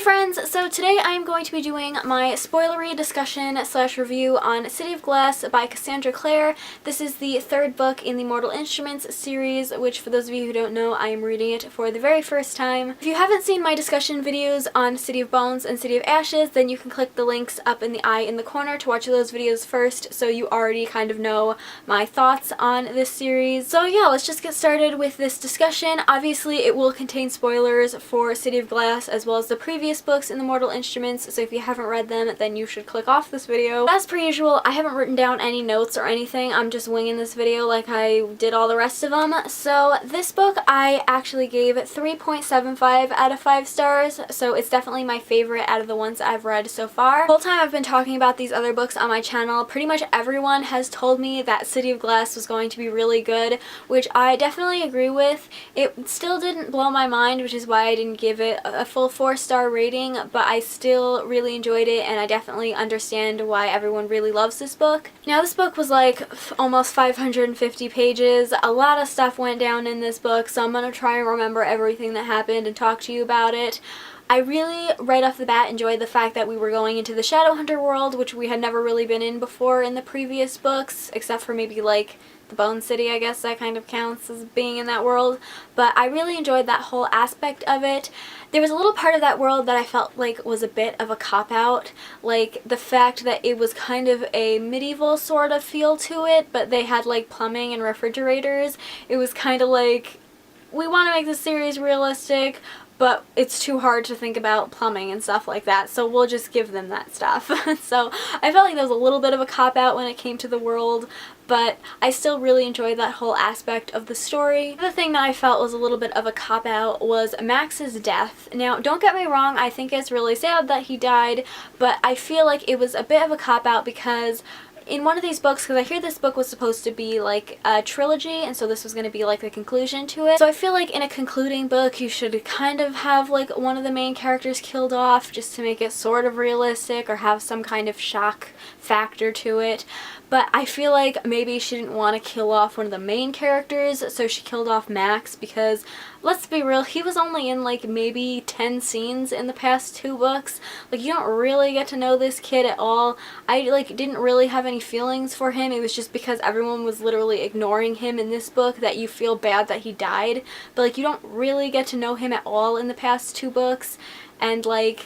friends, so today I'm going to be doing my spoilery discussion / review on City of Glass by Cassandra Clare. This is the third book in the Mortal Instruments series, which for those of you who don't know, I am reading it for the very first time. If you haven't seen my discussion videos on City of Bones and City of Ashes, then you can click the links up in the eye in the corner to watch those videos first, so you already kind of know my thoughts on this series. So yeah, let's just get started with this discussion. Obviously, it will contain spoilers for City of Glass as well as the previous books in the Mortal Instruments, so if you haven't read them, then you should click off this video. As per usual, I haven't written down any notes or anything. I'm just winging this video like I did all the rest of them. So this book I actually gave 3.75 out of 5 stars, so it's definitely my favorite out of the ones I've read so far. The whole time I've been talking about these other books on my channel, pretty much everyone has told me that City of Glass was going to be really good, which I definitely agree with. It still didn't blow my mind, which is why I didn't give it a full 4-star rating, but I still really enjoyed it, and I definitely understand why everyone really loves this book. Now, this book was like almost 550 pages. A lot of stuff went down in this book, so I'm gonna try and remember everything that happened and talk to you about it. I really, right off the bat, enjoyed the fact that we were going into the Shadowhunter world, which we had never really been in before in the previous books, except for maybe like the Bone City. I guess that kind of counts as being in that world, but I really enjoyed that whole aspect of it. There was a little part of that world that I felt like was a bit of a cop-out, like the fact that it was kind of a medieval sort of feel to it, but they had like plumbing and refrigerators. It was kind of like, we want to make this series realistic, but it's too hard to think about plumbing and stuff like that, so we'll just give them that stuff. So I felt like there was a little bit of a cop-out when it came to the world, but I still really enjoyed that whole aspect of the story. The thing that I felt was a little bit of a cop-out was Max's death. Now, don't get me wrong, I think it's really sad that he died, but I feel like it was a bit of a cop-out because in one of these books, because I hear this book was supposed to be like a trilogy, and so this was going to be like the conclusion to it. So I feel like in a concluding book, you should kind of have like one of the main characters killed off just to make it sort of realistic or have some kind of shock factor to it. But I feel like maybe she didn't want to kill off one of the main characters, so she killed off Max because, let's be real, he was only in like maybe 10 scenes in the past 2 books. Like, you don't really get to know this kid at all. I like didn't really have any feelings for him. It was just because everyone was literally ignoring him in this book that you feel bad that he died. But like, you don't really get to know him at all in the past 2 books, and like,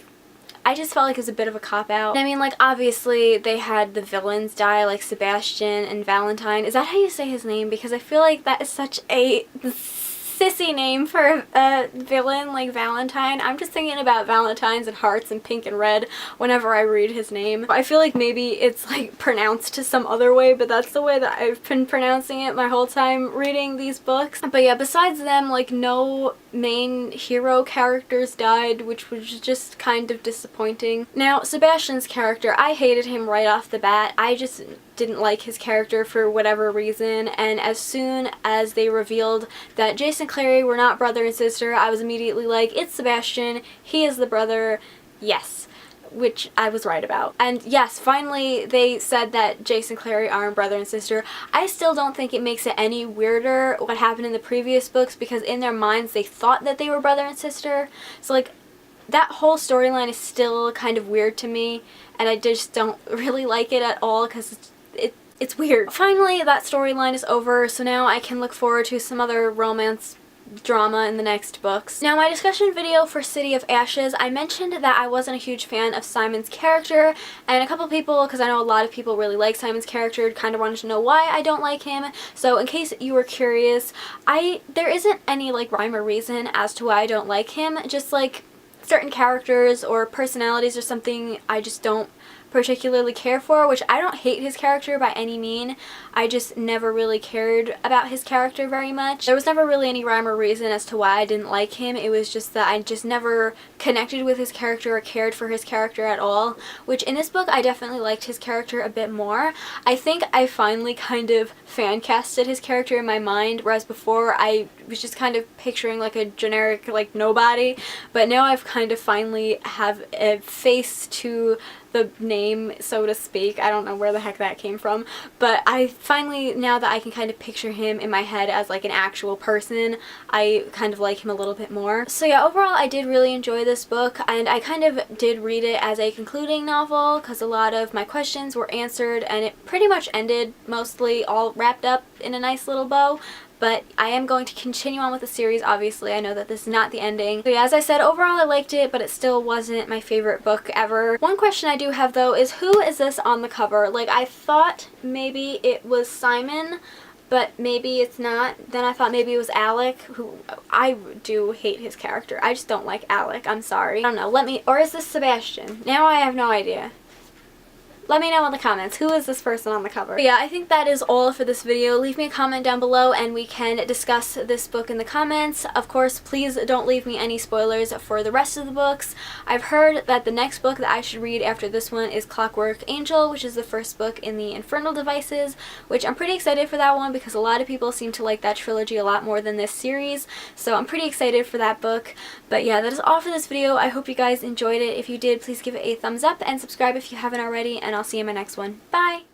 I just felt like it was a bit of a cop-out. I mean, like, obviously they had the villains die, like Sebastian and Valentine. Is that how you say his name? Because I feel like that is such a sissy name for a villain like Valentine. I'm just thinking about Valentines and hearts and pink and red whenever I read his name. I feel like maybe it's like pronounced to some other way, but that's the way that I've been pronouncing it my whole time reading these books. But yeah, besides them, like, no main hero characters died, which was just kind of disappointing. Now, Sebastian's character, I hated him right off the bat. I just didn't like his character for whatever reason, and as soon as they revealed that Jace and Clary were not brother and sister, I was immediately like, it's Sebastian, he is the brother, yes. Which I was right about. And yes, finally they said that Jace and Clary aren't brother and sister. I still don't think it makes it any weirder what happened in the previous books, because in their minds they thought that they were brother and sister. So like, that whole storyline is still kind of weird to me, and I just don't really like it at all because it's weird. Finally, that storyline is over, so now I can look forward to some other romance drama in the next books. Now, my discussion video for City of Ashes, I mentioned that I wasn't a huge fan of Simon's character, and a couple people, because I know a lot of people really like Simon's character, kind of wanted to know why I don't like him. So in case you were curious, there isn't any like rhyme or reason as to why I don't like him, just like certain characters or personalities or something I just don't particularly care for, which I don't hate his character by any mean. I just never really cared about his character very much. There was never really any rhyme or reason as to why I didn't like him. It was just that I just never connected with his character or cared for his character at all, which in this book I definitely liked his character a bit more. I think I finally kind of fan casted his character in my mind, whereas before I was just kind of picturing like a generic like nobody, but now I've kind of finally have a face to the name, so to speak. I don't know where the heck that came from, but I finally, now that I can kind of picture him in my head as like an actual person, I kind of like him a little bit more. So yeah, overall I did really enjoy this book, and I kind of did read it as a concluding novel because a lot of my questions were answered and it pretty much ended mostly all wrapped up in a nice little bow. But I am going to continue on with the series, obviously. I know that this is not the ending. So yeah, as I said, overall I liked it, but it still wasn't my favorite book ever. One question I do have though is, who is this on the cover? Like, I thought maybe it was Simon, but maybe it's not. Then I thought maybe it was Alec, who I do hate his character. I just don't like Alec. I'm sorry. I don't know. Or is this Sebastian? Now I have no idea. Let me know in the comments, who is this person on the cover? But yeah, I think that is all for this video. Leave me a comment down below and we can discuss this book in the comments. Of course, please don't leave me any spoilers for the rest of the books. I've heard that the next book that I should read after this one is Clockwork Angel, which is the first book in the Infernal Devices, which I'm pretty excited for that one because a lot of people seem to like that trilogy a lot more than this series. So I'm pretty excited for that book. But yeah, that is all for this video. I hope you guys enjoyed it. If you did, please give it a thumbs up and subscribe if you haven't already, and I'll see you in my next one. Bye!